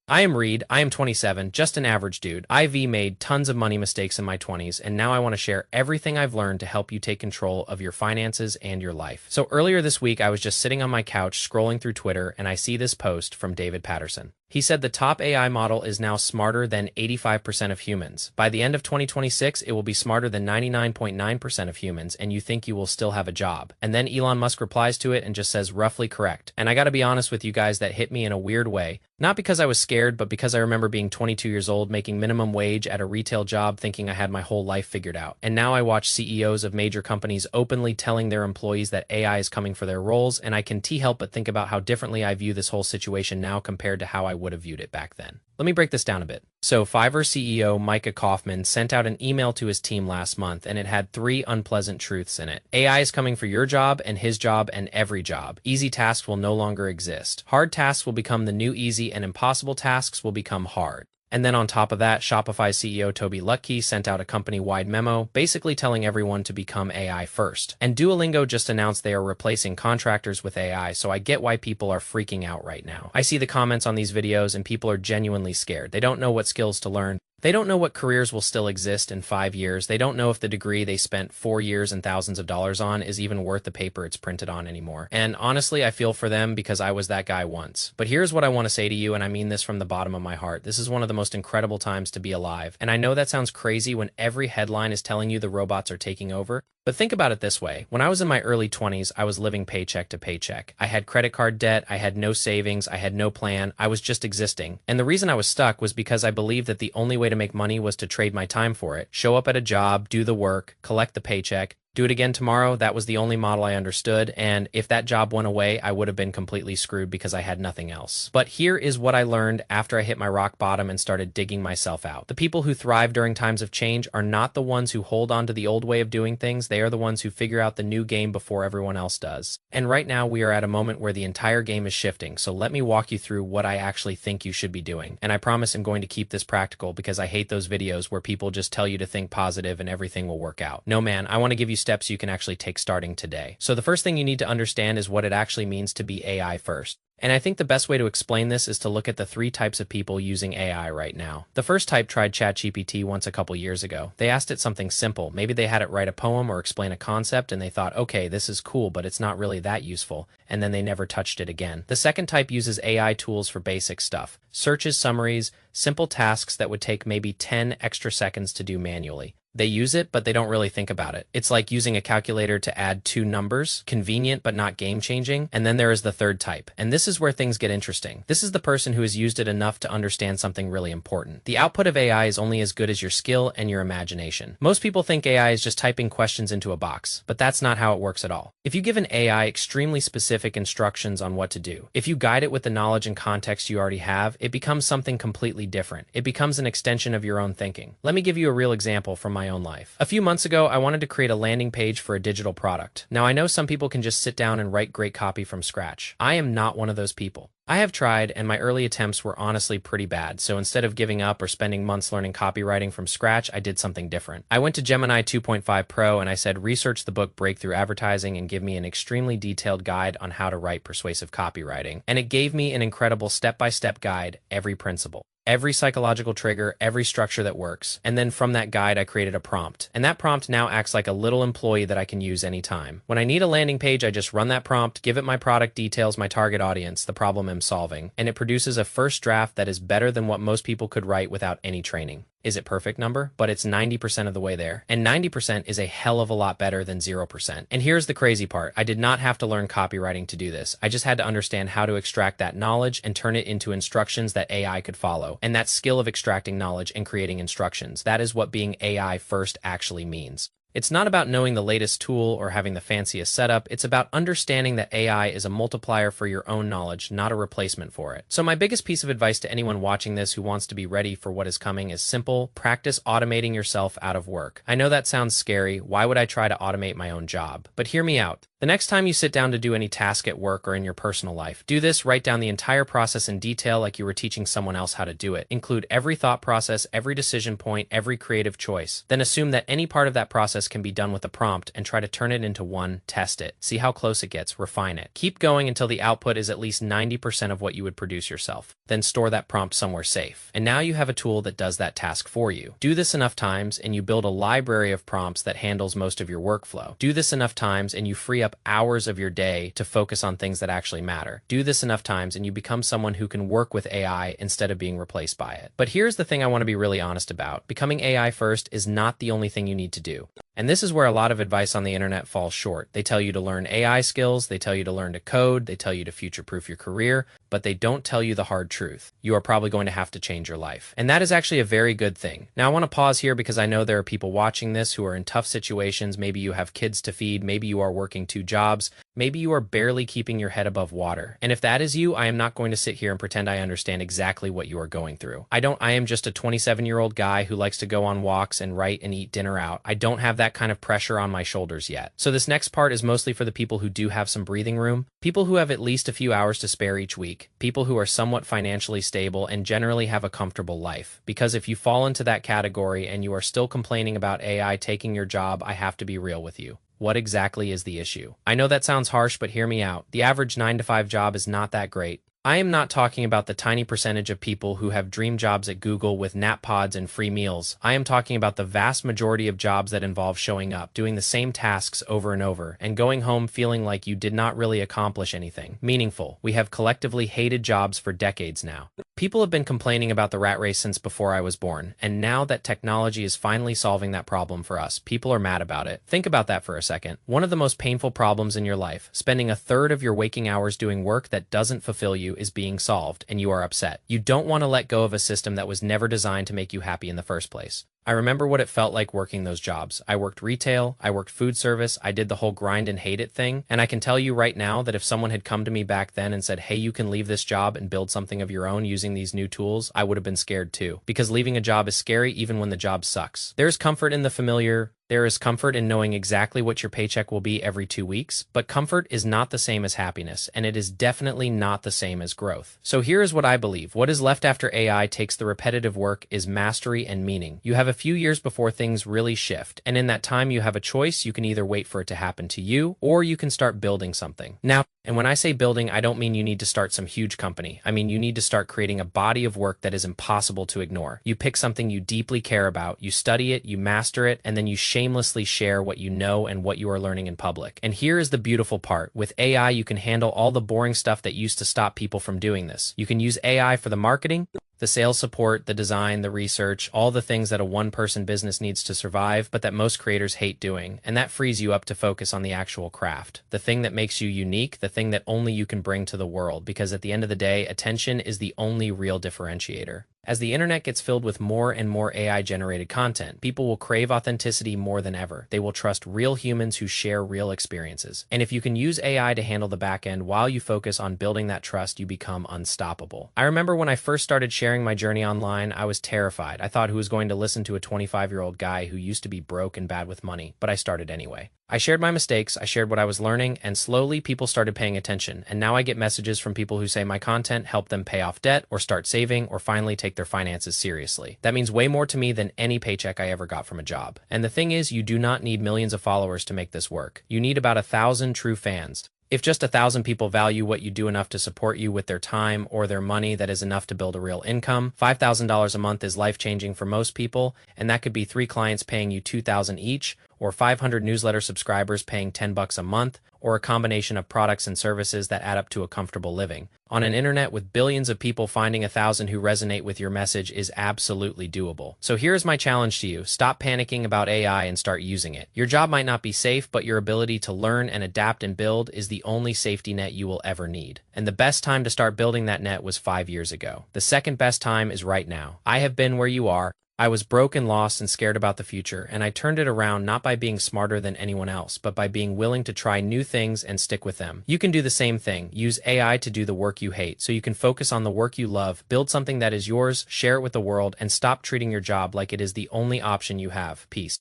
I am Reed, I am 27, just an average dude. I've made tons of money mistakes in my 20s, and now I want to share everything I've learned to help you take control of your finances and your life. So earlier this week, I was just sitting on my couch scrolling through Twitter, and I see this post from David Patterson. He said the top AI model is now smarter than 85% of humans. By the end of 2026, it will be smarter than 99.9% of humans, and you think you will still have a job. And then Elon Musk replies to it and just says roughly correct. And I gotta be honest with you guys, that hit me in a weird way. Not because I was scared, but because I remember being 22 years old, making minimum wage at a retail job, thinking I had my whole life figured out. And now I watch CEOs of major companies openly telling their employees that AI is coming for their roles, and I can't help but think about how differently I view this whole situation now compared to how I would have viewed it back then. Let me break this down a bit. So Fiverr CEO Micah Kaufman sent out an email to his team last month, and it had 3 unpleasant truths in it. AI is coming for your job and his job and every job. Easy tasks will no longer exist. Hard tasks will become the new easy, and impossible tasks will become hard. And then on top of that, Shopify CEO Tobi Lutke sent out a company-wide memo, basically telling everyone to become AI first. And Duolingo just announced they are replacing contractors with AI, so I get why people are freaking out right now. I see the comments on these videos and people are genuinely scared. They don't know what skills to learn. They don't know what careers will still exist in 5 years. They don't know if the degree they spent 4 years and thousands of dollars on is even worth the paper it's printed on anymore. And honestly, I feel for them because I was that guy once. But here's what I want to say to you, and I mean this from the bottom of my heart. This is one of the most incredible times to be alive. And I know that sounds crazy when every headline is telling you the robots are taking over. But think about it this way. When I was in my early 20s, I was living paycheck to paycheck. I had credit card debt, I had no savings, I had no plan, I was just existing. And the reason I was stuck was because I believed that the only way to make money was to trade my time for it. Show up at a job, do the work, collect the paycheck, do it again tomorrow. That was the only model I understood, and if that job went away, I would have been completely screwed because I had nothing else. But here is what I learned after I hit my rock bottom and started digging myself out. The people who thrive during times of change are not the ones who hold on to the old way of doing things. They are the ones who figure out the new game before everyone else does. And right now, we are at a moment where the entire game is shifting, so let me walk you through what I actually think you should be doing. And I promise I'm going to keep this practical because I hate those videos where people just tell you to think positive and everything will work out. No man, I want to give you steps you can actually take starting today. So the first thing you need to understand is what it actually means to be AI first. And I think the best way to explain this is to look at the 3 types of people using AI right now. The first type tried ChatGPT once a couple years ago. They asked it something simple. Maybe they had it write a poem or explain a concept and they thought, okay, this is cool, but it's not really that useful. And then they never touched it again. The second type uses AI tools for basic stuff. Searches, summaries, simple tasks that would take maybe 10 extra seconds to do manually. They use it, but they don't really think about it. It's like using a calculator to add 2 numbers, convenient but not game-changing. And then there is the third type. And this is where things get interesting. This is the person who has used it enough to understand something really important. The output of AI is only as good as your skill and your imagination. Most people think AI is just typing questions into a box, but that's not how it works at all. If you give an AI extremely specific instructions on what to do, if you guide it with the knowledge and context you already have, it becomes something completely different. It becomes an extension of your own thinking. Let me give you a real example from my own life. A few months ago, I wanted to create a landing page for a digital product. Now, I know some people can just sit down and write great copy from scratch. I am not one of those people. I have tried, and my early attempts were honestly pretty bad, so instead of giving up or spending months learning copywriting from scratch, I did something different. I went to Gemini 2.5 Pro and I said, research the book Breakthrough Advertising and give me an extremely detailed guide on how to write persuasive copywriting. And it gave me an incredible step-by-step guide, every principle. Every psychological trigger, every structure that works. And then from that guide, I created a prompt. And that prompt now acts like a little employee that I can use anytime. When I need a landing page, I just run that prompt, give it my product details, my target audience, the problem I'm solving, and it produces a first draft that is better than what most people could write without any training. Is it perfect number? But it's 90% of the way there. And 90% is a hell of a lot better than 0%. And here's the crazy part. I did not have to learn copywriting to do this. I just had to understand how to extract that knowledge and turn it into instructions that AI could follow. And that skill of extracting knowledge and creating instructions, that is what being AI first actually means. It's not about knowing the latest tool or having the fanciest setup. It's about understanding that AI is a multiplier for your own knowledge, not a replacement for it. So my biggest piece of advice to anyone watching this who wants to be ready for what is coming is simple: practice automating yourself out of work. I know that sounds scary. Why would I try to automate my own job? But hear me out. The next time you sit down to do any task at work or in your personal life, do this, write down the entire process in detail like you were teaching someone else how to do it. Include every thought process, every decision point, every creative choice. Then assume that any part of that process can be done with a prompt and try to turn it into one, test it, see how close it gets, refine it. Keep going until the output is at least 90% of what you would produce yourself. Then store that prompt somewhere safe. And now you have a tool that does that task for you. Do this enough times and you build a library of prompts that handles most of your workflow. Do this enough times and you free up hours of your day to focus on things that actually matter. Do this enough times and you become someone who can work with AI instead of being replaced by it. But here's the thing I want to be really honest about. Becoming AI first is not the only thing you need to do. And this is where a lot of advice on the internet falls short. They tell you to learn AI skills, they tell you to learn to code, they tell you to future-proof your career, but they don't tell you the hard truth. You are probably going to have to change your life. And that is actually a very good thing. Now I want to pause here because I know there are people watching this who are in tough situations. Maybe you have kids to feed, maybe you are working 2 jobs, maybe you are barely keeping your head above water. And if that is you, I am not going to sit here and pretend I understand exactly what you are going through. I am just a 27-year-old guy who likes to go on walks and write and eat dinner out. I don't have that kind of pressure on my shoulders yet. So this next part is mostly for the people who do have some breathing room, people who have at least a few hours to spare each week, people who are somewhat financially stable and generally have a comfortable life. Because if you fall into that category and you are still complaining about AI taking your job, I have to be real with you. What exactly is the issue? I know that sounds harsh, but hear me out. The average 9-to-5 job is not that great. I am not talking about the tiny percentage of people who have dream jobs at Google with nap pods and free meals. I am talking about the vast majority of jobs that involve showing up, doing the same tasks over and over, and going home feeling like you did not really accomplish anything meaningful. We have collectively hated jobs for decades now. People have been complaining about the rat race since before I was born, and now that technology is finally solving that problem for us, people are mad about it. Think about that for a second. One of the most painful problems in your life, spending a third of your waking hours doing work that doesn't fulfill you, is being solved, and you are upset. You don't want to let go of a system that was never designed to make you happy in the first place. I remember what it felt like working those jobs. I worked retail, I worked food service, I did the whole grind and hate it thing, and I can tell you right now that if someone had come to me back then and said, hey, you can leave this job and build something of your own using these new tools, I would have been scared too. Because leaving a job is scary even when the job sucks. There's comfort in the familiar. There is comfort in knowing exactly what your paycheck will be every 2 weeks, but comfort is not the same as happiness, and it is definitely not the same as growth. So here is what I believe. What is left after AI takes the repetitive work is mastery and meaning. You have a few years before things really shift, and in that time you have a choice. You can either wait for it to happen to you, or you can start building something. Now, and when I say building, I don't mean you need to start some huge company. I mean you need to start creating a body of work that is impossible to ignore. You pick something you deeply care about, you study it, you master it, and then you shamelessly share what you know and what you are learning in public. And here is the beautiful part. With AI, you can handle all the boring stuff that used to stop people from doing this. You can use AI for the marketing, the sales support, the design, the research, all the things that a one-person business needs to survive, but that most creators hate doing. And that frees you up to focus on the actual craft, the thing that makes you unique, the thing that only you can bring to the world, because at the end of the day, attention is the only real differentiator. As the internet gets filled with more and more AI-generated content, people will crave authenticity more than ever. They will trust real humans who share real experiences. And if you can use AI to handle the back end while you focus on building that trust, you become unstoppable. I remember when I first started sharing my journey online, I was terrified. I thought, who was going to listen to a 25-year-old guy who used to be broke and bad with money? But I started anyway. I shared my mistakes, I shared what I was learning, and slowly people started paying attention. And now I get messages from people who say my content helped them pay off debt or start saving or finally take their finances seriously. That means way more to me than any paycheck I ever got from a job. And the thing is, you do not need millions of followers to make this work. You need about 1,000 true fans. If just 1,000 people value what you do enough to support you with their time or their money, that is enough to build a real income. $5,000 a month is life-changing for most people, and that could be 3 clients paying you $2,000 each, or 500 newsletter subscribers paying $10 a month, or a combination of products and services that add up to a comfortable living. On an internet with billions of people, finding 1,000 who resonate with your message is absolutely doable. So here's my challenge to you. Stop panicking about AI and start using it. Your job might not be safe, but your ability to learn and adapt and build is the only safety net you will ever need. And the best time to start building that net was 5 years ago. The second best time is right now. I have been where you are. I was broke and lost and scared about the future, and I turned it around not by being smarter than anyone else, but by being willing to try new things and stick with them. You can do the same thing. Use AI to do the work you hate, so you can focus on the work you love, build something that is yours, share it with the world, and stop treating your job like it is the only option you have. Peace.